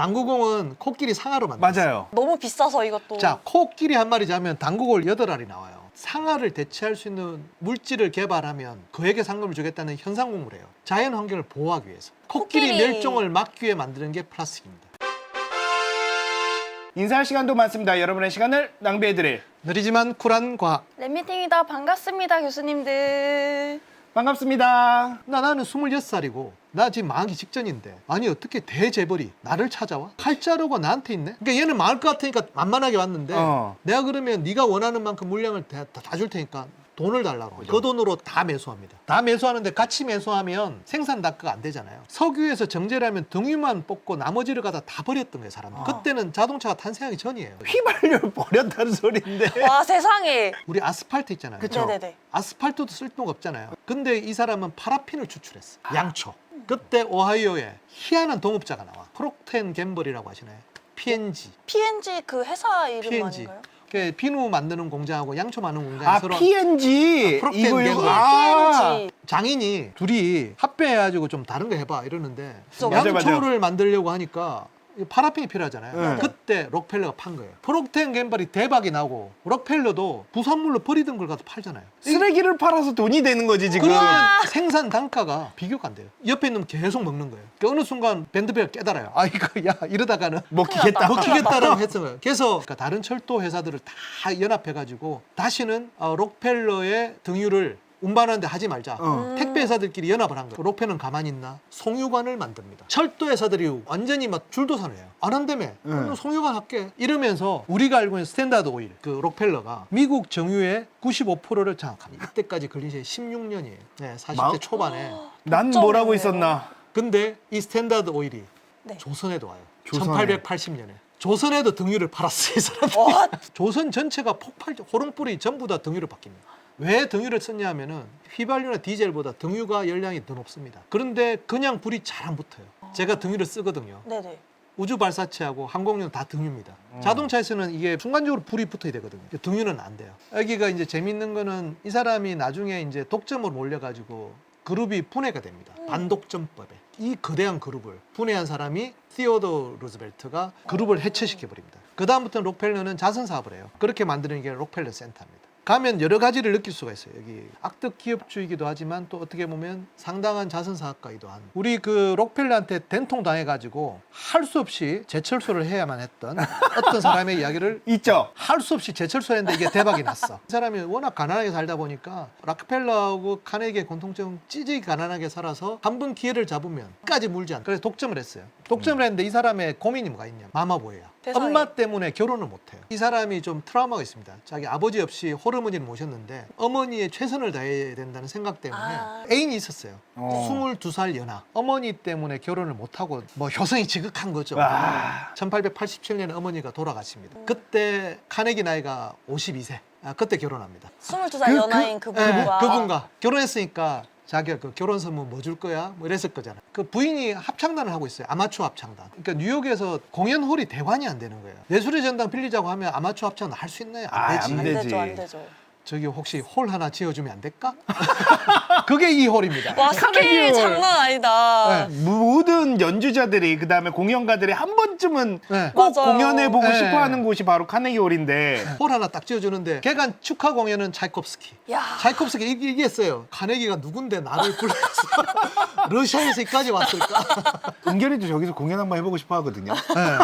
당구공은 코끼리 상아로 만들었어요. 맞아요. 너무 비싸서 이것도. 자, 코끼리 한 마리 잡으면 당구공 8알이 나와요. 상아를 대체할 수 있는 물질을 개발하면 그에게 상금을 주겠다는 현상공부를 해요. 자연 환경을 보호하기 위해서. 코끼리 코끼리. 멸종을 막기 위해 만드는 게 플라스틱입니다. 인사할 시간도 많습니다. 여러분의 시간을 낭비해드릴 느리지만 쿨한 과학. 랩미팅이다. 반갑습니다, 교수님들. 반갑습니다. 나는 26살이고 나 지금 망하기 직전인데 아니 어떻게 대재벌이 나를 찾아와? 칼자루가 나한테 있네? 그러니까 얘는 망할 것 같으니까 만만하게 왔는데 내가 그러면 네가 원하는 만큼 물량을 다 줄 테니까 돈을 달라고. 그 돈으로 다 매수합니다. 다 매수하는데 같이 매수하면 생산 단가가 안 되잖아요. 석유에서 정제를 하면 등유만 뽑고 나머지를 갖다 다 버렸던 거예요, 사람들. 그때는 자동차가 탄생하기 전이에요. 휘발유를 버렸다는 소리인데. 와, 세상에. 우리 아스팔트 있잖아요. 그쵸. 네네네. 아스팔트도 쓸데가 없잖아요. 근데 이 사람은 파라핀을 추출했어. 양초. 그때 오하이오에 희한한 동업자가 나와. 프록텐 갬벌이라고 하시나요? P&G. P&G 그 회사 이름 P&G. 아닌가요? 그 비누 만드는 공장하고 양초 만드는 공장이 아, 서로 P&G. 프록텐 이거 갬벌. P&G. 장인이 둘이 합병해가지고 좀 다른 거 해봐 이러는데 맞아요, 양초를 만들려고 하니까 파라핀이 필요하잖아요. 네. 그때 록펠러가 판 거예요. 프록텐 갬벌이 대박이 나고 록펠러도 부산물로 버리던 걸 가서 팔잖아요. 쓰레기를 팔아서 돈이 되는 거지 지금. 그러면 생산 단가가 비교가 안 돼요. 옆에 있는 계속 먹는 거예요. 그러니까 어느 순간 밴드베가 깨달아요. 아 이거 야 이러다가는 먹히겠다. 먹히겠다라고 했던 거예요. 그래서 그러니까 다른 철도 회사들을 다 연합해가지고 다시는 록펠러의 등유를 운반하는데 하지 말자. 택배 회사들끼리 연합을 한 거예요. 록펠러는 가만히 있나? 송유관을 만듭니다. 철도 회사들이 완전히 막 줄도산을 해요. 안 한다며. 그럼 송유관 할게. 이러면서 우리가 알고 있는 스탠다드 오일, 그 록펠러가 미국 정유의 95%를 장악합니다. 이때까지 걸린 시간이 16년이에요. 네, 40대 초반에. 난 뭐라고 있었나? 근데 이 스탠다드 오일이 네. 조선에도 와요. 조선에. 1880년에. 조선에도 등유를 팔았어요, 이 사람들이. 와, 조선 전체가 폭발, 호롱불이 전부 다 등유를 바뀝니다. 왜 등유를 썼냐 하면은 휘발유나 디젤보다 등유가 열량이 더 높습니다. 그런데 그냥 불이 잘 안 붙어요. 제가 등유를 쓰거든요. 네네. 우주 발사체하고 항공료는 다 등유입니다. 자동차에서는 이게 순간적으로 불이 붙어야 되거든요. 등유는 안 돼요. 여기가 이제 재밌는 거는 이 사람이 나중에 이제 독점으로 몰려가지고 그룹이 분해가 됩니다. 반독점법에. 이 거대한 그룹을 분해한 사람이 티오도 루즈벨트가 그룹을 해체시켜버립니다. 그 다음부터는 록펠러는 자선 사업을 해요. 그렇게 만드는 게 록펠러 센터입니다. 가면 여러 가지를 느낄 수가 있어요. 여기 악덕 기업주이기도 하지만 또 어떻게 보면 상당한 자선 사업가이기도 한. 우리 그 록펠러한테 된통 당해가지고 할 수 없이 재철소를 해야만 했던 어떤 사람의 이야기를 있죠. 할 수 없이 재철소를 했는데 이게 대박이 났어. 이 사람이 워낙 가난하게 살다 보니까 락펠러하고 카네기의 공통점 찌질이 가난하게 살아서 한 번 기회를 잡으면 끝까지 물지 않고 그래서 독점을 했어요. 독점을 했는데 이 사람의 고민이 뭐가 있냐. 마마보이야. 세상에. 엄마 때문에 결혼을 못해요. 이 사람이 좀 트라우마가 있습니다. 자기 아버지 없이 홀어머니를 모셨는데 어머니의 최선을 다해야 된다는 생각 때문에 애인이 있었어요. 22살 연하. 어머니 때문에 결혼을 못하고 뭐 효성이 지극한 거죠. 와. 1887년에 어머니가 돌아가십니다. 그때 카네기 나이가 52세. 그때 결혼합니다. 22살 연하인 그분과. 그분과 결혼했으니까 자기가 그 결혼 선물 뭐 줄 거야? 뭐 이랬을 거잖아. 그 부인이 합창단을 하고 있어요. 아마추어 합창단. 그러니까 뉴욕에서 공연홀이 대관이 안 되는 거예요. 예술의 전당 빌리자고 하면 아마추어 합창단 할 수 있나요? 안 되지. 안 안 되지. 되죠, 안 되죠. 저기 혹시 홀 하나 지어주면 안 될까? 그게 이 홀입니다. 와, 카네기 스케일 홀. 장난 아니다. 네. 모든 연주자들이 그다음에 공연가들이 한 번쯤은 네. 꼭 맞아요. 공연해보고 네. 싶어하는 곳이 바로 카네기 홀인데 홀 하나 딱 지어주는데 개간 축하 공연은 차이콥스키. 야. 차이콥스키 얘기했어요. 카네기가 누군데 나를 불렀어. 러시아에서 여기까지 왔을까? 은결이도 저기서 공연 한번 해보고 싶어 하거든요. 네.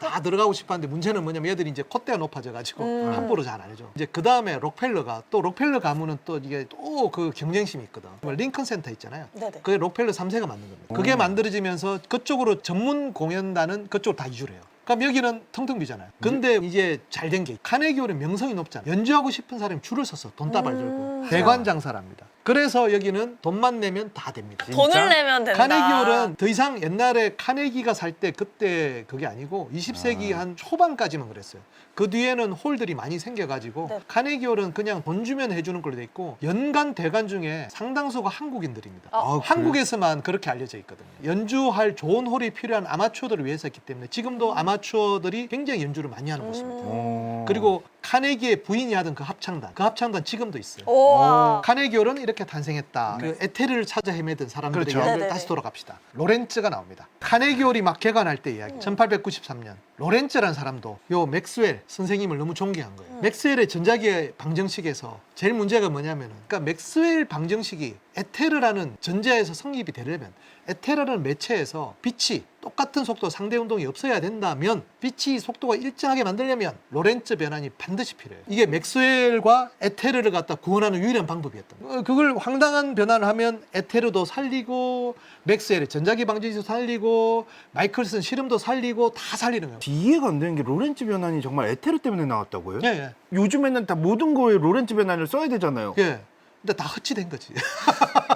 다 들어가고 싶었는데 문제는 뭐냐면 얘들이 이제 콧대가 높아져가지고 함부로 잘 안 해줘. 이제 그 다음에 록펠러가 또 록펠러 가문은 또 이게 또 그 경쟁심이 있거든. 링컨 센터 있잖아요. 네네. 그게 록펠러 3세가 만든 겁니다. 그게 만들어지면서 그쪽으로 전문 공연단은 그쪽으로 다 이주를 해요. 그럼 여기는 텅텅 비잖아요. 근데 이제 잘 된 게 카네기 홀의 명성이 높잖아요. 연주하고 싶은 사람이 줄을 섰어. 돈 따발 들고. 대관장사랍니다. 그래서 여기는 돈만 내면 다 됩니다. 돈을 내면 된다. 카네기 홀은 더 이상 옛날에 카네기가 살 때 그때 그게 아니고 20세기 한 초반까지만 그랬어요. 그 뒤에는 홀들이 많이 생겨가지고 네. 카네기 홀은 그냥 돈 주면 해주는 걸로 돼 있고 연간 대관 중에 상당수가 한국인들입니다. 아, 한국에서만 그렇게 알려져 있거든요. 연주할 좋은 홀이 필요한 아마추어들을 위해서 했기 때문에 지금도 아마추어들이 굉장히 연주를 많이 하는 곳입니다. 어. 그리고 카네기의 부인이 하던 그 합창단 지금도 있어요. 우와. 카네기홀은 이렇게 탄생했다. 그 에테르를 찾아 헤매던 사람들의 그렇죠. 이야기를 네네네. 다시 돌아갑시다. 로렌츠가 나옵니다. 카네기홀이 막 개관할 때 이야기. 1893년. 로렌츠라는 사람도 요 맥스웰 선생님을 너무 존경한 거예요. 맥스웰의 전자기의 방정식에서 제일 문제가 뭐냐면은, 그러니까 맥스웰 방정식이 에테르라는 전자에서 성립이 되려면 에테르라는 매체에서 빛이 똑같은 속도 상대 운동이 없어야 된다면, 빛이 속도가 일정하게 만들려면 로렌츠 변환이 반드시 필요해요. 이게 맥스웰과 에테르를 갖다 구원하는 유일한 방법이었던 거예요. 그걸 황당한 변환을 하면 에테르도 살리고 맥스웰의 전자기 방정식도 살리고 마이클슨 실험도 살리고 다 살리는 거예요. 이해가 안 되는 게 로렌츠 변환이 정말 에테르 때문에 나왔다고요? 예, 예. 요즘에는 다 모든 거에 로렌츠 변환을 써야 되잖아요. 예. 근데 다 헛치된 거지.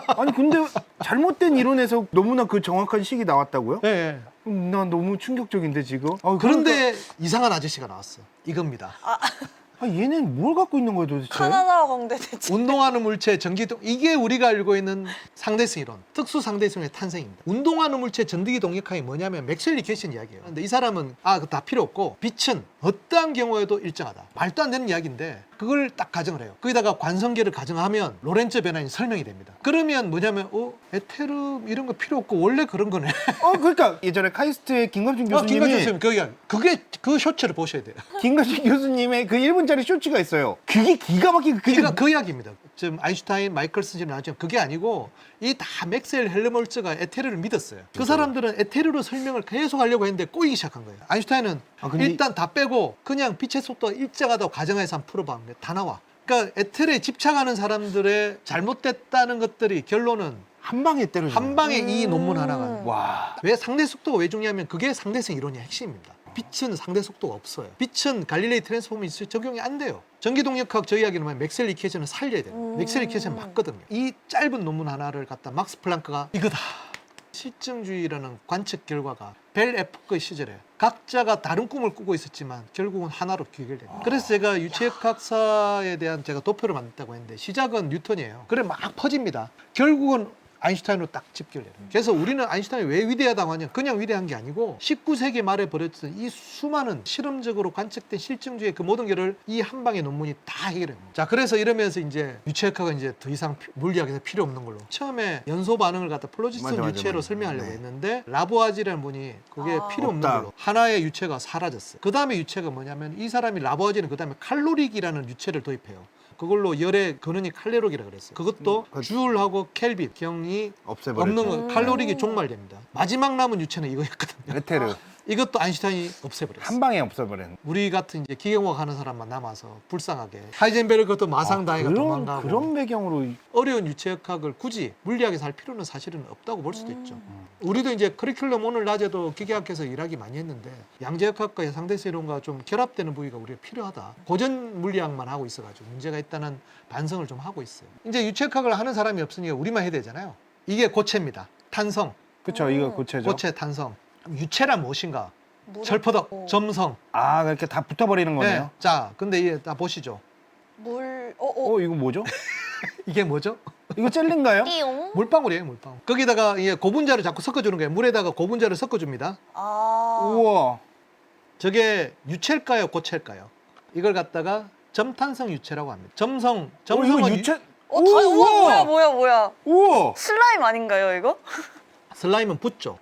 아니 근데 잘못된 이론에서 너무나 그 정확한 식이 나왔다고요? 예, 예. 난 너무 충격적인데 지금. 그런데 이상한 아저씨가 나왔어. 이겁니다. 얘는 뭘 갖고 있는 거예요 도대체? 카나다와 광대 대체. 운동하는 물체 전기동, 이게 우리가 알고 있는 상대성 이론, 특수 상대성의 탄생입니다. 운동하는 물체 전기기 동력학이 뭐냐면 맥스웰이 계신 이야기예요. 근데 이 사람은 그거 다 필요 없고, 빛은 어떠한 경우에도 일정하다. 말도 안 되는 이야기인데 그걸 딱 가정을 해요. 거기다가 관성계를 가정하면 로렌츠 변환이 설명이 됩니다. 그러면 뭐냐면 에테르 이런 거 필요 없고 원래 그런 거네. 그러니까 예전에 카이스트의 김갑준 교수님이 김관진 교수님 그게 그 쇼츠를 보셔야 돼요. 김갑준 교수님의 그 1분짜리 쇼츠가 있어요. 그게 기가 막히게 그러니까 그 이야기입니다. 지금 아인슈타인, 마이클슨이 나왔지만 그게 아니고 이 다 맥스웰, 헬머홀츠가 에테르를 믿었어요. 그 사람들은 에테르로 설명을 계속 하려고 했는데 꼬이기 시작한 거예요. 아인슈타인은 근데 일단 다 빼고 그냥 빛의 속도가 일정하다고 가정해서 한번 풀어봐. 다 나와. 그러니까 에테르에 집착하는 사람들의 잘못됐다는 것들이 결론은 한 방에 때려줘. 한 방에 이 논문 하나가. 와. 왜 상대 속도가 왜 중요하면 그게 상대성 이론의 핵심입니다. 빛은 상대 속도가 없어요. 빛은 갈릴레이 트랜스포머에 적용이 안 돼요. 전기동력학 저 이야기는 뭐냐면 맥스웰 이퀘이션을 살려야 돼요. 맥스웰 이퀘이션 맞거든요. 이 짧은 논문 하나를 갖다 막스 플랑크가 이거다. 실증주의라는 관측 결과가 벨 에포크 시절에 각자가 다른 꿈을 꾸고 있었지만 결국은 하나로 귀결됩니다. 그래서 제가 유체역학사에 대한 제가 도표를 만들었다고 했는데 시작은 뉴턴이에요. 그래 막 퍼집니다. 결국은 아인슈타인으로 딱 집결해요. 그래서 우리는 아인슈타인이 왜 위대하다고 하냐, 그냥 위대한 게 아니고 19세기 말에 벌어졌던 이 수많은 실험적으로 관측된 실증주의 그 모든 결을 이 한 방의 논문이 다 해결합니다. 자, 그래서 이러면서 이제 유체역학은 이제 더 이상 물리학에서 필요 없는 걸로, 처음에 연소 반응을 갖다 플로지스톤 유체로 설명하려고 했는데 라보아지라는 분이 그게 필요 없는 없다. 걸로 하나의 유체가 사라졌어요. 그 다음에 유체가 뭐냐면 이 사람이 라보아지는 그 다음에 칼로릭이라는 유체를 도입해요. 그걸로 열의 근원이 칼로릭이라 그랬어요. 그것도 줄하고 켈빈 경이 없애버렸죠. 없는 거, 칼로릭이 종말됩니다. 마지막 남은 유체는 이거였거든요. 에테르 이것도 아인슈타인이 없애버렸어요. 한 방에 없애버렸네. 우리 같은 이제 기계공학 하는 사람만 남아서 불쌍하게 하이젠베르그도 마상다해가 도망가고 그런 배경으로 어려운 유체역학을 굳이 물리학에서 할 필요는 사실은 없다고 볼 수도 있죠. 우리도 이제 커리큘럼 오늘 낮에도 기계학에서 일하기 많이 했는데 양자역학과 상대성 이론과 좀 결합되는 부위가 우리가 필요하다. 고전 물리학만 하고 있어가지고 문제가 있다는 반성을 좀 하고 있어요. 이제 유체역학을 하는 사람이 없으니까 우리만 해야 되잖아요. 이게 고체입니다. 탄성, 그쵸 이거 고체죠. 고체, 탄성. 유체란 무엇인가? 물어- 철포덕, 어. 점성. 이렇게 다 붙어버리는 거네요. 네. 자, 근데 이게 다 보시죠. 물. 이거 뭐죠? 이게 뭐죠? 이거 젤리인가요? 띠용. 물방울이에요, 물방울. 거기다가 이게 고분자를 자꾸 섞어주는 거예요. 물에다가 고분자를 섞어줍니다. 우와. 저게 유체일까요, 고체일까요? 이걸 갖다가 점탄성 유체라고 합니다. 점성, 이거 점성은 유체? 우와, 뭐야. 우와. 슬라임 아닌가요, 이거? 슬라임은 붙죠.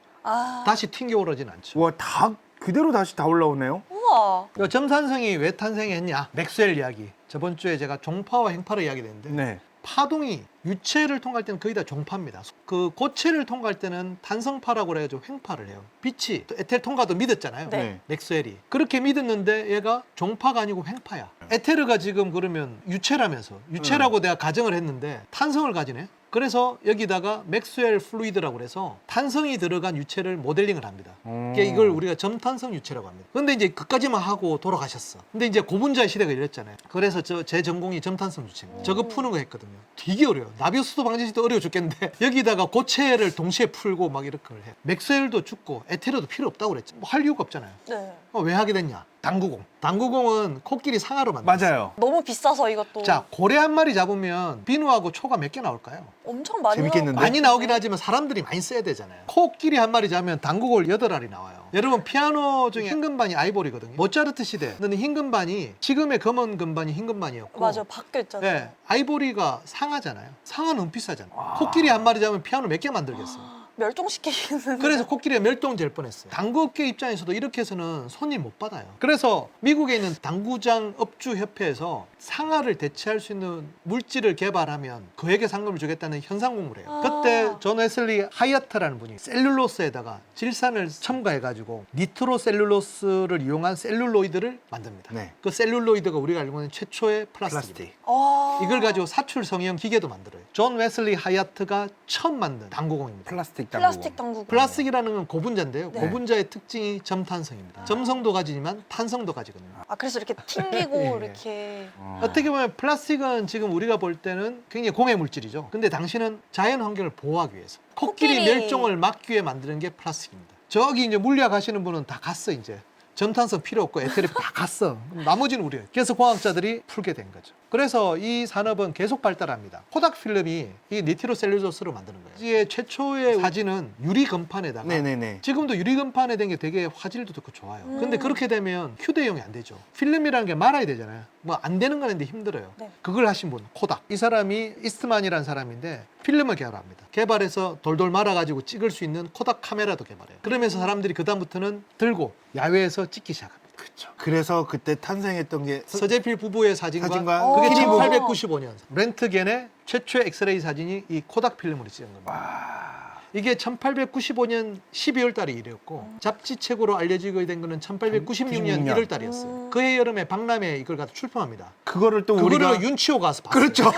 다시 튕겨오르진 않죠. 와, 다 그대로 다시 다 올라오네요. 우와. 그 점산성이 왜 탄생했냐? 맥스웰 이야기. 저번 주에 제가 종파와 행파를 이야기했는데 네. 파동이 유체를 통과할 때는 거의 다 종파입니다. 그 고체를 통과할 때는 탄성파라고 그래가지고 횡파를 해요. 빛이 에텔 통과도 믿었잖아요. 네. 맥스웰이. 그렇게 믿었는데 얘가 종파가 아니고 횡파야. 에테르가 지금 그러면 유체라면서 유체라고 내가 가정을 했는데 탄성을 가지네. 그래서 여기다가 맥스웰 플루이드라고 그래서 탄성이 들어간 유체를 모델링을 합니다. 그러니까 이걸 우리가 점탄성 유체라고 합니다. 근데 이제 그까지만 하고 돌아가셨어. 근데 이제 고분자의 시대가 이랬잖아요. 그래서 제 전공이 점탄성 유체입니다. 저거 푸는 거 했거든요. 되게 어려워요. 나비우스도 방정식도 어려워 죽겠는데 여기다가 고체를 동시에 풀고 막 이렇게 해. 맥스웰도 죽고 에테르도 필요 없다고 그랬죠. 뭐 할 이유가 없잖아요. 네. 왜 하게 됐냐? 당구공. 당구공은 코끼리 상하로 만들었어요. 맞아요. 너무 비싸서 이것도 자, 고래 한 마리 잡으면 비누하고 초가 몇 개 나올까요? 엄청 많이 재밌겠는데? 나올 많이 것 나오긴 같은데? 하지만 사람들이 많이 써야 되잖아요. 코끼리 한 마리 잡으면 당구골 8알이 나와요. 여러분 피아노 중에 흰 금반이 아이보리거든요. 모차르트 시대는 흰 금반이 지금의 검은 금반이 흰 금반이었고 맞아 바뀌어 있잖아요. 네, 아이보리가 상하잖아요. 상하는 너무 비싸잖아요. 코끼리 한 마리 잡으면 피아노 몇 개 만들겠어요. 멸종시키는 그래서 코끼리가 멸종될 뻔했어요. 당구업계 입장에서도 이렇게 해서는 손님 못 받아요. 그래서 미국에 있는 당구장 업주협회에서 상하를 대체할 수 있는 물질을 개발하면 그에게 상금을 주겠다는 현상 공부를 해요. 그때 존 웨슬리 하이어트라는 분이 셀룰로스에다가 질산을 첨가해가지고 니트로셀룰로스를 이용한 셀룰로이드를 만듭니다. 네. 그 셀룰로이드가 우리가 알고 있는 최초의 플라스틱입니다. 플라스틱. 이걸 가지고 사출 성형 기계도 만들어요. 존 웨슬리 하이어트가 처음 만든 당구공입니다. 플라스틱 당구. 플라스틱 당구. 플라스틱이라는 건 고분자인데요. 네. 고분자의 특징이 점탄성입니다. 점성도 가지지만 탄성도 가지거든요. 아 그래서 이렇게 튕기고 예. 이렇게 어떻게 보면 플라스틱은 지금 우리가 볼 때는 굉장히 공해 물질이죠. 근데 당신은 자연 환경을 보호하기 위해서 코끼리 코끼리. 멸종을 막기 위해 만드는 게 플라스틱입니다. 저기 이제 물리학 하시는 분은 다 갔어 이제. 점탄성 필요 없고 에테르 다 갔어. 나머지는 우리예요. 그래서 과학자들이 풀게 된 거죠. 그래서 이 산업은 계속 발달합니다. 코닥 필름이 이 니트로셀룰로스로 만드는 거예요. 이 최초의 사진은 유리 금판에다가 네네네. 지금도 유리 금판에 된 게 되게 화질도 좋고 좋아요. 근데 그렇게 되면 휴대용이 안 되죠. 필름이라는 게 말아야 되잖아요. 뭐 안 되는 건 아닌데 힘들어요. 네. 그걸 하신 분 코닥. 이 사람이 이스트만이라는 사람인데 필름을 개발합니다. 개발해서 돌돌 말아가지고 찍을 수 있는 코닥 카메라도 개발해요. 그러면서 사람들이 그다음부터는 들고 야외에서 찍기 시작합니다. 그렇죠. 그래서 그때 탄생했던 게 서재필 부부의 사진과 사진과 그게 어. 1895년 렌트겐의 최초의 엑스레이 사진이 이 코닥 필름으로 찍은 겁니다. 이게 1895년 12월 달에 일이었고 잡지책으로 알려지게 된 거는 1896년 1월 달이었어요. 그해 여름에 박람회에 이걸 갖다 출품합니다. 그거를 또 그거를 우리가 윤치호가 가서 봤어요. 그렇죠.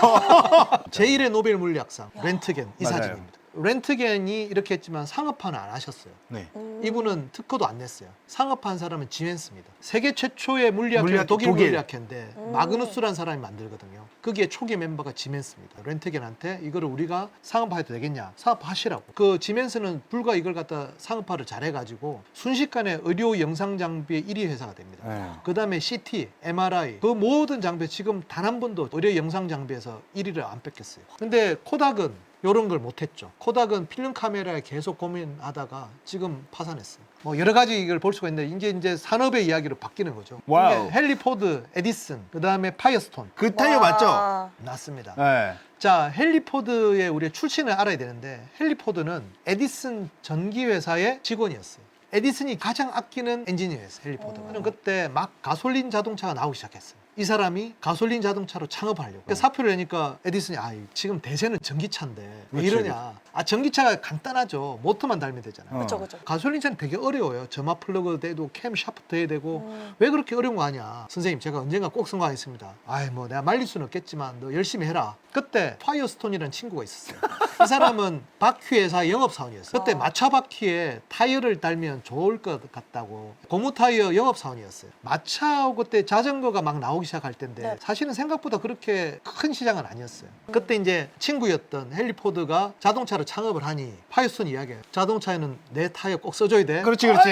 제1의 노벨 물리학상 렌트겐 이 맞아요. 사진입니다. 렌트겐이 이렇게 했지만 상업화는 안 하셨어요. 네. 이분은 특허도 안 냈어요. 상업화한 사람은 지멘스입니다. 세계 최초의 물리학회 물리학- 독일 독일. 물리학회인데 마그누스라는 사람이 만들거든요. 거기에 초기 멤버가 지멘스입니다. 렌트겐한테 이거를 우리가 상업화해도 되겠냐? 상업화하시라고. 그 지멘스는 불과 이걸 갖다 상업화를 잘해가지고 순식간에 의료 영상 장비의 1위 회사가 됩니다. 네. 그 다음에 CT, MRI 그 모든 장비 지금 단 한 번도 의료 영상 장비에서 1위를 안 뺏겼어요. 근데 코닥은 이런 걸 못했죠. 코닥은 필름 카메라에 계속 고민하다가 지금 파산했어요. 뭐 여러 가지 이걸 볼 수가 있는데 이제 산업의 이야기로 바뀌는 거죠. 와우. 이게 헨리 포드, 에디슨, 그 다음에 파이어스톤 그 타이어 맞죠? 났습니다. 네. 자, 헨리 포드의 우리의 출신을 알아야 되는데 헨리 포드는 에디슨 전기 회사의 직원이었어요. 에디슨이 가장 아끼는 엔지니어였어요. 헨리 포드가. 그때 막 가솔린 자동차가 나오기 시작했어요. 이 사람이 가솔린 자동차로 창업하려고 사표를 내니까 에디슨이 지금 대세는 전기차인데 왜 그렇지, 이러냐. 전기차가 간단하죠. 모터만 달면 되잖아요. 그쵸 그쵸. 가솔린차는 되게 어려워요. 점화 플러그 돼도 캠 샤프트 해야 되고 왜 그렇게 어려운 거 아니야. 선생님 제가 언젠가 꼭 성공하겠습니다. 뭐 내가 말릴 수는 없겠지만 너 열심히 해라. 그때 파이어스톤이라는 친구가 있었어요. 이 사람은 바퀴 회사 영업사원이었어요. 그때 마차 바퀴에 타이어를 달면 좋을 것 같다고 고무 타이어 영업사원이었어요. 마차하고 그때 자전거가 막 나오기 시작할 때인데 네. 사실은 생각보다 그렇게 큰 시장은 아니었어요. 그때 이제 친구였던 헨리 포드가 자동차를 창업을 하니 파이어스톤 이야기예요. 자동차에는 내 타이어 꼭 써줘야 돼. 그렇지, 그렇지.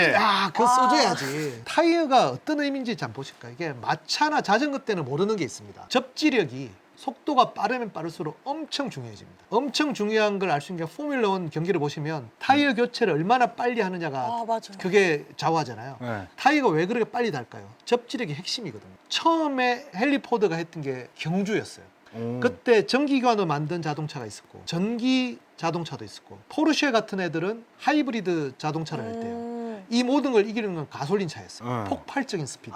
그거 써줘야지. 타이어가 어떤 의미인지 좀 보실까요? 이게 마차나 자전거 때는 모르는 게 있습니다. 접지력이 속도가 빠르면 빠를수록 엄청 중요해집니다. 엄청 중요한 걸 알 수 있는 게 포뮬러 1 경기를 보시면 타이어 교체를 얼마나 빨리 하느냐가 맞아. 그게 좌우하잖아요. 네. 타이어가 왜 그렇게 빨리 달까요? 접지력이 핵심이거든요. 처음에 헨리 포드가 했던 게 경주였어요. 그때 전기관으로 만든 자동차가 있었고 전기 자동차도 있었고 포르쉐 같은 애들은 하이브리드 자동차를 할 때요. 이 모든 걸 이기는 건 가솔린 차였어요. 폭발적인 스피드.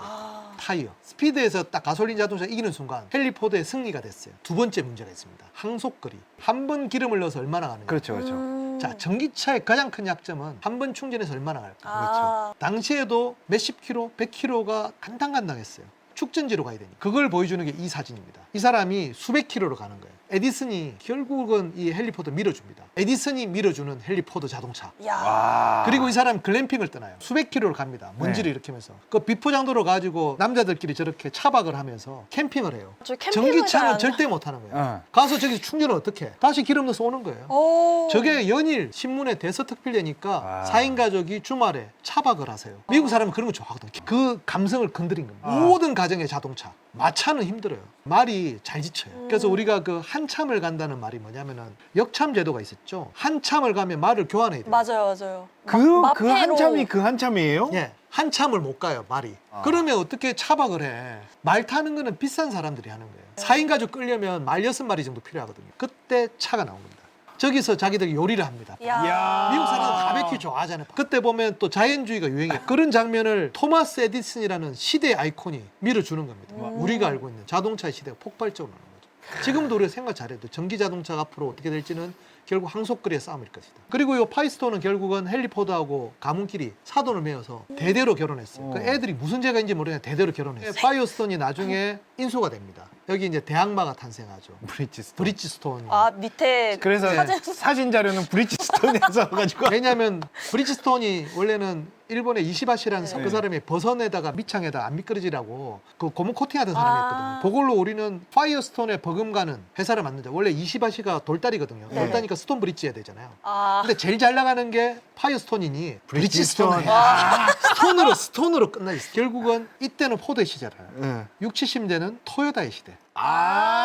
타이어. 스피드에서 딱 가솔린 자동차 이기는 순간 헨리 포드의 승리가 됐어요. 두 번째 문제가 있습니다. 항속거리. 한 번 기름을 넣어서 얼마나 가느냐. 그렇죠, 그렇죠. 자, 전기차의 가장 큰 약점은 한 번 충전해서 얼마나 갈까. 당시에도 몇십 킬로, 100킬로가 간당간당했어요. 축전지로 가야 되니 그걸 보여주는 게 이 사진입니다. 이 사람이 수백 킬로로 가는 거예요. 에디슨이 결국은 이 헨리 포드 밀어줍니다. 에디슨이 밀어주는 헨리 포드 자동차. 야. 와. 그리고 이 사람 글램핑을 떠나요. 수백 킬로를 갑니다. 먼지를 네. 일으키면서. 그 비포장도로 가지고 남자들끼리 저렇게 차박을 하면서 캠핑을 해요. 저 캠핑을 전기차는 잘 절대 못 하는 거예요. 어. 가서 저기 충전을 어떻게 해? 다시 기름 넣어서 오는 거예요. 오. 저게 연일 신문에 대서특필되니까 아. 4인 가족이 주말에 차박을 하세요. 미국 사람은 그런 거 좋아하거든요. 그 감성을 건드린 겁니다. 아. 모든 가정의 자동차. 마차는 힘들어요. 말이 잘 지쳐요. 그래서 우리가 그 한참을 간다는 말이 뭐냐면은 역참 제도가 있었죠. 한참을 가면 말을 교환해야 돼요. 맞아요. 그 마페로. 한참이 그 한참이에요? 예. 한참을 못 가요, 말이. 아. 그러면 어떻게 차박을 해? 말 타는 거는 비싼 사람들이 하는 거예요. 4인 가족 끌려면 말 6마리 정도 필요하거든요. 그때 차가 나온 겁니다. 저기서 자기들이 요리를 합니다. 야. 이야. 미국 사람은 바베큐 좋아하잖아요. 그때 보면 또 자연주의가 유행해요. 그런 장면을 토마스 에디슨이라는 시대의 아이콘이 밀어주는 겁니다. 우리가 알고 있는 자동차의 시대가 폭발적으로 나는 거죠. 지금도 우리가 생각 잘해도 전기 자동차가 앞으로 어떻게 될지는 결국 항속거리의 싸움일 것이다. 그리고 이 파이스톤은 결국은 헨리 포드하고 가문끼리 사돈을 맺어서 대대로 결혼했어요. 그 애들이 무슨 죄가인지 모르겠는데 대대로 결혼했어요. 파이어스톤이 나중에 인수가 됩니다. 여기 이제 대항마가 탄생하죠. 브리지스톤. 브리지스톤. 아 밑에 그래서 사진 자료는 브리지스톤에서 가지고 왜냐하면 브리지스톤이 원래는 일본의 이시바시라는 네. 그 사람이 버선에다가 밑창에다 안 미끄러지라고 그 고무 코팅하던 사람이었거든요. 아. 그걸로 우리는 파이어스톤에 버금가는 회사를 만들자. 원래 이시바시가 돌다리거든요. 네. 돌다니까 스톤 브릿지 해야 되잖아요. 아. 근데 제일 잘 나가는 게 파이어스톤이니 브리지스톤. 브리지스톤. 스톤으로 끝나 있어. 결국은 이때는 포드의 시절이에요. 네. 60, 70대는 토요타의 시대.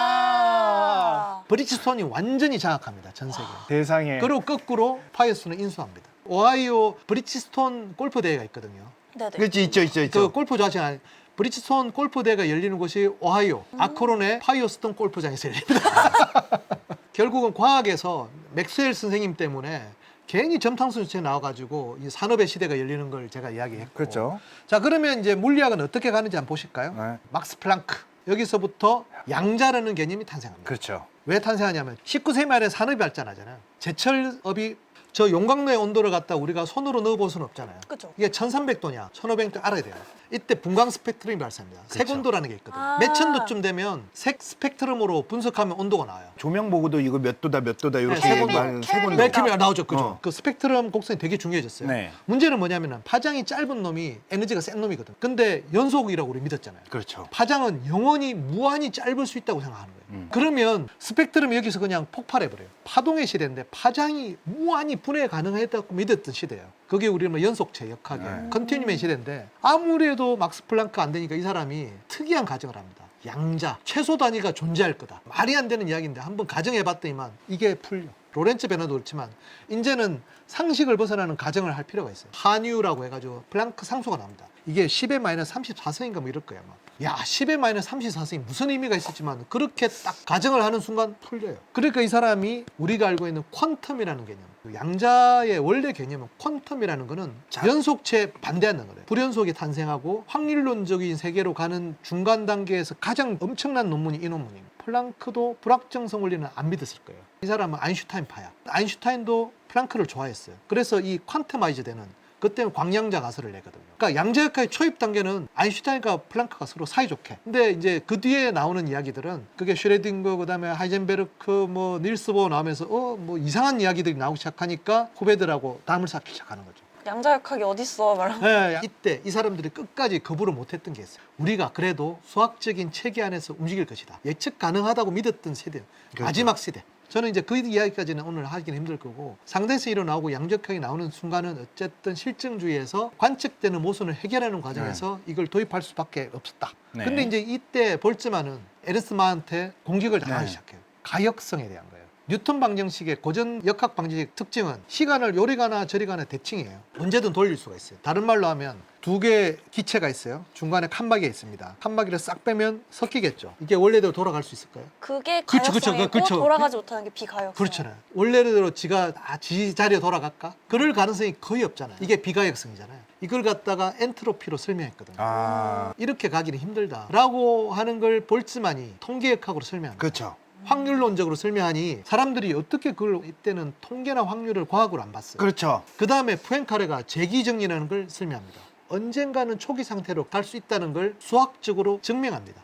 아. 브리지스톤이 완전히 장악합니다. 전 세계. 세상에. 그리고 거꾸로 파이어스톤은 인수합니다. 오하이오 브리지스톤 골프 대회가 있거든요. 네네. 그렇지 있죠. 그 골프 자체 아니 브리지스톤 골프 대회가 열리는 곳이 오하이오 아크론의 파이어스톤 골프장에서 열립니다. 결국은 과학에서 맥스웰 선생님 때문에 괜히 점탕수치에 나와가지고 이 산업의 시대가 열리는 걸 제가 이야기했고. 그렇죠. 자 그러면 이제 물리학은 어떻게 가는지 한번 보실까요? 네. 막스 플랑크 여기서부터 양자라는 개념이 탄생합니다. 그렇죠. 왜 탄생하냐면 19세기 말에 산업이 발전하잖아요. 제철업이 저 용광로의 온도를 갖다 우리가 손으로 넣어볼 수는 없잖아요. 그죠. 이게 1300도냐 1500도 알아야 돼요. 이때 분광 스펙트럼이 발생합니다. 그렇죠. 색온도라는 게 있거든요. 아. 몇 천도쯤 되면 색 스펙트럼으로 분석하면 온도가 나와요. 조명 보고도 이거 몇 도다 이렇게 세곤도. 말- 세곤도. 몇 킬로가 나오죠. 그죠? 어. 그 스펙트럼 곡선이 되게 중요해졌어요. 네. 문제는 뭐냐면 파장이 짧은 놈이 에너지가 센 놈이거든. 근데 연속이라고 우리 믿었잖아요. 그렇죠. 파장은 영원히 무한히 짧을 수 있다고 생각하는 거예요. 그러면 스펙트럼이 여기서 그냥 폭발해버려요. 파동의 시대인데 파장이 무한히 분해 가능했다고 믿었던 시대예요. 그게 우리는 뭐 연속체 역학의 네. 컨티뉴의 시대인데 아무래도 막스 플랑크 안 되니까 이 사람이 특이한 가정을 합니다. 양자, 최소 단위가 존재할 거다. 말이 안 되는 이야기인데 한번 가정해봤더니만 이게 풀려. 로렌츠 베너도 그렇지만 이제는 상식을 벗어나는 가정을 할 필요가 있어요. 한유라고 해가지고 플랑크 상수가 나옵니다. 이게 10의 마이너스 34승인가 뭐 이럴 거야 아마. 야 10의 마이너스 34승이 무슨 의미가 있었지만 그렇게 딱 가정을 하는 순간 풀려요. 그러니까 이 사람이 우리가 알고 있는 퀀텀이라는 개념, 양자의 원래 개념은 퀀텀이라는 거는 연속체 반대하는 거예요. 불연속이 탄생하고 확률론적인 세계로 가는 중간 단계에서 가장 엄청난 논문이 이 논문입니다. 플랑크도 불확정성 원리는 안 믿었을 거예요. 이 사람은 아인슈타인파야. 아인슈타인도 플랑크를 좋아했어요. 그래서 이 퀀텀아이즈 되는 그때는 광양자 가설을 내거든요. 그러니까 양자역학의 초입 단계는 아인슈타인과 플랑크가 서로 사이좋게. 근데 이제 그 뒤에 나오는 이야기들은 그게 슈레딩거 그다음에 하이젠베르크 뭐 닐스 보어 나오면서 뭐 이상한 이야기들이 나오기 시작하니까 후배들하고 담을 쌓기 시작하는 거죠. 양자역학이 어딨어 말하면. 네, 이때 이 사람들이 끝까지 거부를 못했던 게 있어요. 우리가 그래도 수학적인 체계 안에서 움직일 것이다. 예측 가능하다고 믿었던 세대, 그렇죠. 마지막 세대. 저는 이제 그 이야기까지는 오늘 하기는 힘들 거고 상대에서 일어나고 양적학이 나오는 순간은 어쨌든 실증주의에서 관측되는 모순을 해결하는 과정에서 이걸 도입할 수밖에 없었다. 네. 근데 이제 이때 볼츠만은 에르스마한테 공격을 당하기 네. 시작해요. 가역성에 대한 거예요. 뉴턴 방정식의 고전 역학 방정식 특징은 시간을 요리 가나 저리 가나 대칭이에요. 언제든 돌릴 수가 있어요. 다른 말로 하면 두 개의 기체가 있어요. 중간에 칸막이가 있습니다. 칸막이를 싹 빼면 섞이겠죠. 이게 원래대로 돌아갈 수 있을까요? 그게 그쵸, 가역성이고 그쵸. 돌아가지 못하는 게 비가역성. 그렇잖아요. 원래대로 지가 지 자리에 돌아갈까? 그럴 가능성이 거의 없잖아요. 이게 비가역성이잖아요. 이걸 갖다가 엔트로피로 설명했거든요. 아. 이렇게 가기는 힘들다라고 하는 걸 볼츠만이 통계역학으로 설명합니다. 그렇죠. 확률론적으로 설명하니 사람들이 어떻게 그걸 이때는 통계나 확률을 과학으로 안 봤어요. 그렇죠. 그 다음에 푸엔카레가 재기정리라는 걸 설명합니다. 언젠가는 초기 상태로 갈 수 있다는 걸 수학적으로 증명합니다.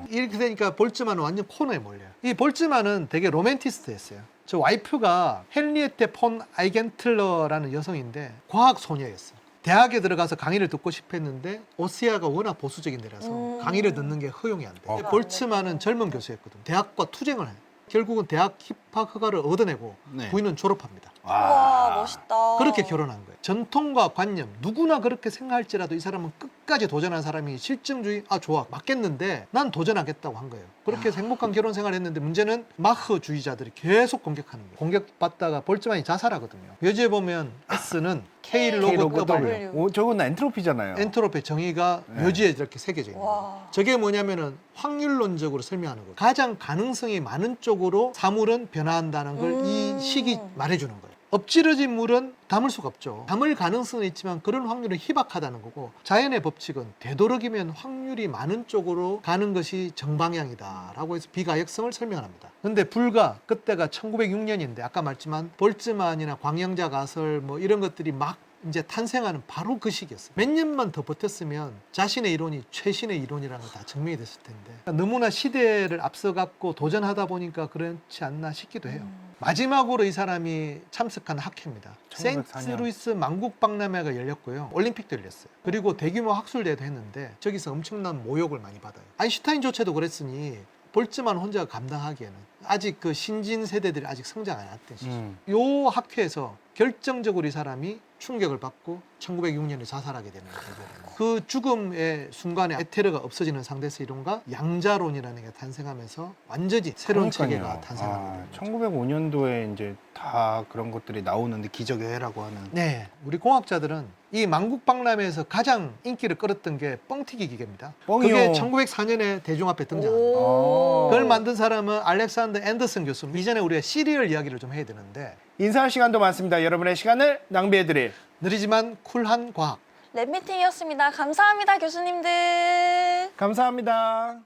이렇게 되니까 볼츠만은 완전 코너에 몰려요. 이 볼츠만은 되게 로맨티스트였어요. 저 와이프가 헨리에테 폰 아이겐틀러라는 여성인데 과학 소녀였어요. 대학에 들어가서 강의를 듣고 싶어 했는데 오스티아가 워낙 보수적인 데라서 강의를 듣는 게 허용이 안 돼. 아, 볼츠만은 젊은 교수였거든. 대학과 투쟁을 해요. 결국은 대학 입학 허가를 얻어내고 네. 부인은 졸업합니다. 와 멋있다. 그렇게 결혼한 거예요. 전통과 관념, 누구나 그렇게 생각할지라도 이 사람은 끝까지 도전한 사람이 실증주의, 아 좋아, 맞겠는데 난 도전하겠다고 한 거예요. 그렇게 해서 행복한 결혼 생활을 했는데 문제는 마흐주의자들이 계속 공격하는 거예요. 공격받다가 볼츠만이 자살하거든요. 묘지에 보면 S는 K 로고 W. 저건 엔트로피잖아요. 엔트로피 정의가 네. 묘지에 이렇게 새겨져 있는 거예요. 와. 저게 뭐냐면은 확률론적으로 설명하는 거예요. 가장 가능성이 많은 쪽으로 사물은 변화한다는 걸 이 식이 말해주는 거예요. 엎질러진 물은 담을 수가 없죠. 담을 가능성은 있지만 그런 확률은 희박하다는 거고, 자연의 법칙은 되도록이면 확률이 많은 쪽으로 가는 것이 정방향이다라고 해서 비가역성을 설명합니다. 근데 불과 그때가 1906년인데 아까 말했지만 볼츠만이나 광영자 가설 뭐 이런 것들이 막 이제 탄생하는 바로 그 시기였어요. 몇 년만 더 버텼으면 자신의 이론이 최신의 이론이라는 거 다 증명이 됐을 텐데 너무나 시대를 앞서갔고 도전하다 보니까 그렇지 않나 싶기도 해요. 마지막으로 이 사람이 참석한 학회입니다. 1904년. 세인트루이스 만국박람회가 열렸고요. 올림픽도 열렸어요. 그리고 대규모 학술대회도 했는데 저기서 엄청난 모욕을 많이 받아요. 아인슈타인조차도 그랬으니 볼츠만 혼자 감당하기에는 아직 그 신진 세대들이 아직 성장 안 했던 시절. 요 학회에서 결정적으로 이 사람이 충격을 받고 1906년에 자살하게 되는 거예요. 그 죽음의 순간에 에테르가 없어지는 상대성 이론과 양자론이라는 게 탄생하면서 완전히 새로운 체계가 탄생하게 됩니다. 1905년도에 이제 다 그런 것들이 나오는데 기적의 해라고 하는. 네, 우리 공학자들은 이 만국박람회에서 가장 인기를 끌었던 게 뻥튀기 기계입니다. 뻥이요. 그게 1904년에 대중앞에 등장합니다. 오. 그걸 만든 사람은 알렉산더 앤더슨 교수. 이전에 우리가 시리얼 이야기를 좀 해야 되는데 인사할 시간도 많습니다. 여러분의 시간을 낭비해드릴 느리지만 쿨한 과학. 랩미팅이었습니다. 감사합니다 교수님들. 감사합니다.